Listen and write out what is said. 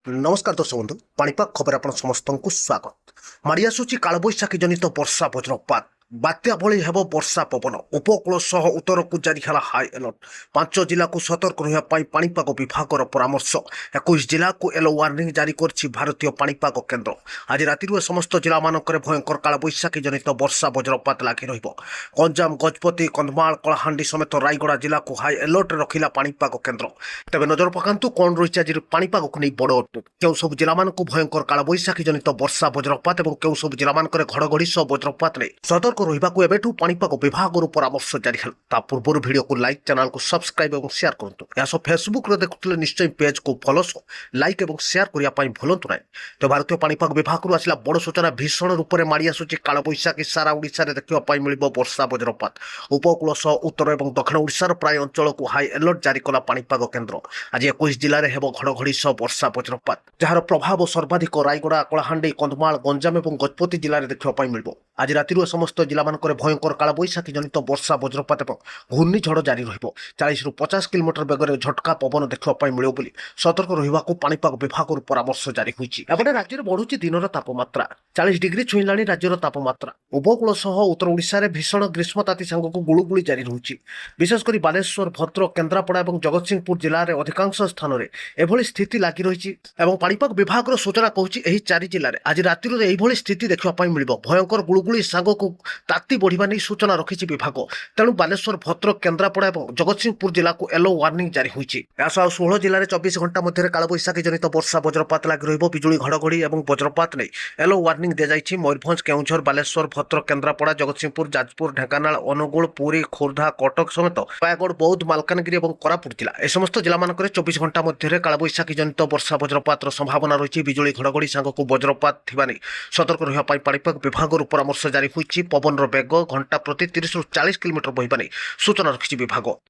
नमस्कार दर्शक बंधु पाणीपाग खबर आपण समस्तଙ୍କୁ स्वागत। माड़ी आसुची कालबैशाखी जनित वर्षा वज्रपात बात्या भली हेब वर्षा पवन उपकूल सह उत्तर को जारी है हाई अलर्ट। 5 जिला को सतर्क रहा पाणीपाग विभाग परामर्श। 21 जिला को येलो वार्निंग जारी कर भारतीय पाणीपाग केन्द्र। आज राति समस्त जिला मानक भयंकर कालबैशाखी जनित वर्षा वज्रपात लगी रहिबो। गंजाम गजपति कंधमाल कलाहांडी समेत रायगड़ा जिला को हाई अलर्ट रखिला पाणीपाग केन्द्र। तेज नजर पकांतु कौन रही आज पाणीपाग को नहीं बड़ अपडेट क्यों सब जिला मानक भयंकर कालबैशाखी जनित वर्षा वज्रपात और क्यों सब जिला मानक घड़घड़ी सह वज्रपात ने सतर्क रहिबाकु एबेठु पाणीपाग विभाग परामर्श जारी है। पूर्व वीडियो को लाइक चैनल को सब्सक्राइब और शेयर करंतु। या सब फेसबुक रे देखुतले निश्चय पेज को फॉलो लाइक और शेयर करिया पई भूलंतु नाही। तो भारतीय पाणीपाग विभाग आसला बड़ सूचना भीषण रूप में माड़ी आसुची कालबैशाखी सारा ओडिशा रे देखिबा पई मिलिबो वर्षा वज्रपात। उपकूल सह उत्तर और दक्षिण ओडिशार प्राय अंचल को हाई अलर्ट जारी कला पाणीपाग केन्द्र। आज 21 जिले में हेब घड़घड़ी सह वर्षा वज्रपात जार प्रभाव सर्वाधिक रायगड़ा कलाहांडी कंधमाल गंजाम और गजपति जिले में देखा मिल। आज राति समस्त जिला मानक भयंकर कालबैशाखी जनित वर्षा वज्रपात और घूर्णिझड़ जारी रहिबो। 40 ରୁ 50 किलोमीटर बेगर झटका पवन देखा मिलिବ ବୋଲି सतर्क रहिबाकु पाणीपाग विभाग परामर्श जारी होईछि। एपटे राज्य में बढ़ुछि दिनर तापमात्रा 40 डिग्री छुईलाणी। राज्यर तापमात्रा उपकूल सह उत्तर ओडिशा रे भीषण ग्रीष्मताती सांगक गुळुगुळी जारी रहुछि। विशेषकर बालेश्वर भद्रक केन्द्रापड़ा और जगतसिंहपुर जिले में अधिकांश स्थान में एभली स्थिति लगी रही। पाणीपाग विभाग सूचना कहूछि एही 4 जिले में आज राति एभली स्थिति देखा मिलिବ। भयंकर गुळुगुळी सांगक ताती बढ़िबा नै सूचना रखिछि विभाग। तेणु बालेश्वर भद्रक केन्द्रापड़ा और जगतसिंहपुर जिला को येलो वार्निंग जारी होईछि। 16 जिले में 24 घंटा मध्य कालबैशाखी जनित वर्षा वज्रपात लगी रहिबो। बिजुली घड़घड़ी और वज्रपात नै येलो वार्निंग दिया जाइछि। मयूरभंज केउंझर बालेश्वर भद्रक केन्द्रापड़ा जगतसिंहपुर जाजपुर ढेंकानाल अनुगुल पुरी खोर्धा कटक समेत रायगढ़ बौद्ध मालकानगिरी और कोरापुट जिला ए समस्त जिला मानक 24 घंटा मध्य कालबैशाखी जनित वर्षा वज्रपात संभावना रही। बिजुली घड़घड़ी सांगक वज्रपात थिबा नै सतर्क रहिबा पई पाणीपाग विभाग परामर्श जारी होईछि। पवन बेग घंटा प्रति 30 ରୁ 40 किलोमीटर बहिबा नै सूचना रखिछि विभाग।